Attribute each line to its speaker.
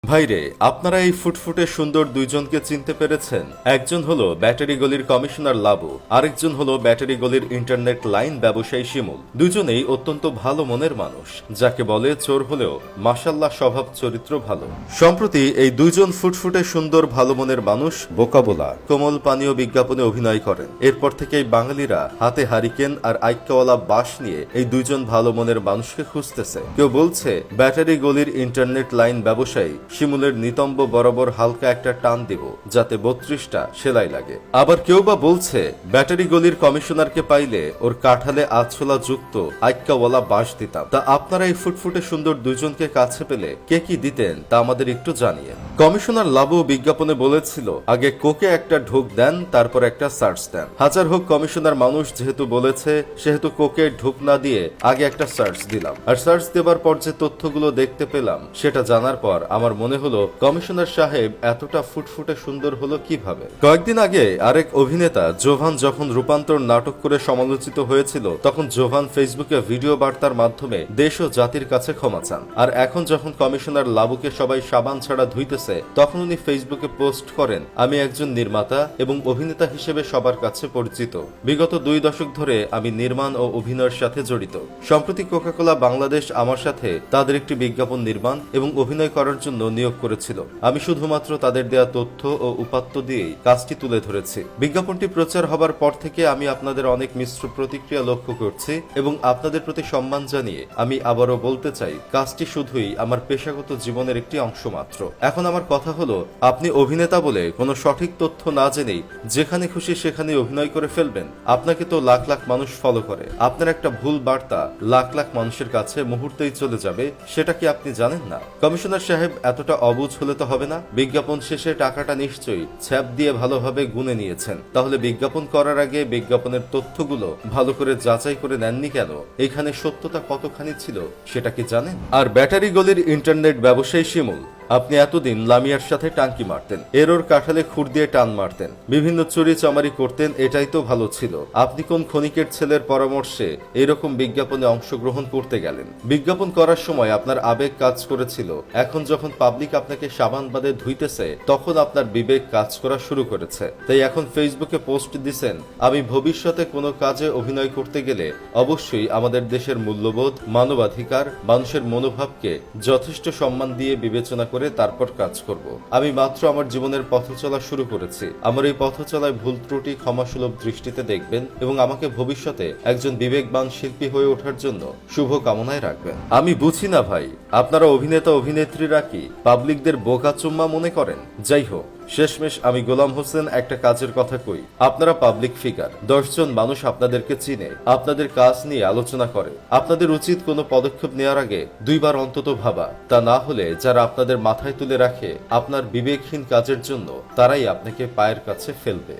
Speaker 1: ভাইরে, আপনারা এই ফুটফুটে সুন্দর দুইজনকে চিনতে পেরেছেন? একজন হলো ব্যাটারি গলির কমিশনার লাবু, আরেকজন হলো ব্যাটারি গলির ইন্টারনেট লাইন ব্যবসায়ী শিমুল। দুজনেই অত্যন্ত ভালো মনের মানুষ, যাকে বলে চোর হলেও মাশাল্লাহ স্বভাব চরিত্র ভালো। সম্প্রতি এই দুইজন ফুটফুটে সুন্দর ভালো মনের মানুষ বোকাবোলা কোমল পানীয় বিজ্ঞাপনে অভিনয় করেন। এরপর থেকেই বাঙালিরা হাতে হারিকেন আর আইক্যাওয়ালা বাঁশ নিয়ে এই দুইজন ভালো মনের মানুষকে খুঁজতেছে। কেউ বলছে ব্যাটারি গলির ইন্টারনেট লাইন ব্যবসায়ী শিমুলের নিতম্ব বরাবর হালকা একটা টান দিব, যাতে 32টা সেলাই লাগে। আবার কেউ বা বলছে ব্যাটারি গলির কমিশনারকে পাইলে ওর কাঠালে আছলা যুক্ত আইক্যাওয়ালা বাঁশ দিতাম। তা আপনারা এই ফুটফুটে সুন্দর দুইজনকে কাছে পেলে কে কি দিতেন তা আমাদের একটু জানিয়ে। কমিশনার লাবু বিজ্ঞাপনে বলেছিল, আগে কোকে একটা ঢোক দেন, তারপর একটা সার্চ দেন। হাজার হোক কমিশনার মানুষ যেহেতু বলেছে, সেহেতু কোকে ঢোক না দিয়ে আগে একটা সার্চ দিলাম। আর সার্চ দেবার পর যে তথ্যগুলো দেখতে পেলাম সেটা জানার পর আমার মনে হলো কমিশনার সাহেব এতটা ফুটফুটে সুন্দর হলো কিভাবে। কয়েকদিন আগে আরেক অভিনেতা জোভান যখন রূপান্তর নাটক করে সমালোচিত হয়েছিল, তখন জোভান ফেসবুকে ভিডিও বার্তার মাধ্যমে দেশ ও জাতির কাছে ক্ষমা চান। আর এখন যখন কমিশনার লাবুকে সবাই সাবান ছাড়া ধুইতেছে, তখন উনি ফেসবুকে পোস্ট করেন, আমি একজন নির্মাতা এবং অভিনেতা হিসেবে সবার কাছে পরিচিত। বিগত 2 দশক ধরে আমি নির্মাণ ও অভিনয়ের সাথে জড়িত। সম্প্রতি কোকাকোলা বাংলাদেশ আমার সাথে তাদের একটি বিজ্ঞাপন নির্মাণ এবং অভিনয় করার জন্য নিয়োগ করেছিল। আমি শুধুমাত্র তাদের দেয়া তথ্য ও উপাত্ত দিয়েই কাজটি তুলে ধরেছি। বিজ্ঞাপনটি প্রচার হবার পর থেকে আমি আপনাদের অনেক মিশ্র প্রতিক্রিয়া লক্ষ্য করছি এবং আপনাদের প্রতি সম্মান জানিয়ে আমি আবারও বলতে চাই, কাজটি শুধুই আমার পেশাগত জীবনের একটি অংশ মাত্র। এখন আমার কথা হলো, আপনি অভিনেতা বলে কোনো সঠিক তথ্য না জেনেই যেখানে খুশি সেখানে অভিনয় করে ফেলবেন। আপনাকে তো লাখ লাখ মানুষ ফলো করে, আপনার একটা ভুল বার্তা লাখ লাখ মানুষের কাছে মুহূর্তেই চলে যাবে, সেটা কি আপনি জানেন না? কমিশনার সাহেব এতটা অবুঝ হলে তো হবে না। বিজ্ঞাপন শেষে টাকাটা নিশ্চয়ই ছ্যাপ দিয়ে ভালোভাবে গুনে নিয়েছেন। তাহলে বিজ্ঞাপন করার আগে বিজ্ঞাপনের তথ্যগুলো ভালো করে যাচাই করে নেননি কেন? এখানে সত্যতা কতখানি ছিল সেটা কি জানেন? আর ব্যাটারি গলির ইন্টারনেট ব্যবসায়ী শিমুল, আপনি এতদিন লামিয়ার সাথে টাঙ্কি মারতেন, এরোর কাঠালে খুর দিয়ে টান মারতেন, বিভিন্ন চুরি চামারি করতেন, এটাই তো ভালো ছিল। আপনি কোন ক্ষণিকের ছেলের পরামর্শে এরকম বিজ্ঞাপনে অংশগ্রহণ করতে গেলেন? বিজ্ঞাপন করার সময় আপনার আবেগ কাজ করেছিল, এখন যখন পাবলিক আপনাকে সাবান বাদে ধুইতেছে, তখন আপনার বিবেক কাজ করা শুরু করেছে। তাই এখন ফেসবুকে পোস্ট দিছেন, আমি ভবিষ্যতে কোনো কাজে অভিনয় করতে গেলে অবশ্যই আমাদের দেশের মূল্যবোধ, মানবাধিকার, মানুষের মনোভাবকে যথেষ্ট সম্মান দিয়ে বিবেচনা করে তারপর কাজ করব। আমি মাত্র আমার জীবনের পথ চলা শুরু করেছি। আমার এই পথ চলায় ভুল ত্রুটি ক্ষমাসুলভ দৃষ্টিতে দেখবেন এবং আমাকে ভবিষ্যতে একজন বিবেকবান শিল্পী হয়ে ওঠার জন্য শুভ কামনায় রাখবেন। আমি বুঝি না ভাই, আপনারা অভিনেতা অভিনেত্রীরা কি পাবলিকদের বোকা চুম্মা মনে করেন? যাই হোক, শেষমেশ আমি গোলাম হোসেন একটা কাজের কথা কই। আপনারা পাবলিক ফিগার, 10 জন মানুষ আপনাদেরকে চিনে, আপনাদের কাজ নিয়ে আলোচনা করে। আপনাদের উচিত কোনো পদক্ষেপ নেওয়ার আগে 2 বার অন্তত ভাবা। তা না হলে যারা আপনাদের মাথায় তুলে রাখে আপনার বিবেকহীন কাজের জন্য, তারাই আপনাকে পায়ের কাছে ফেলবে।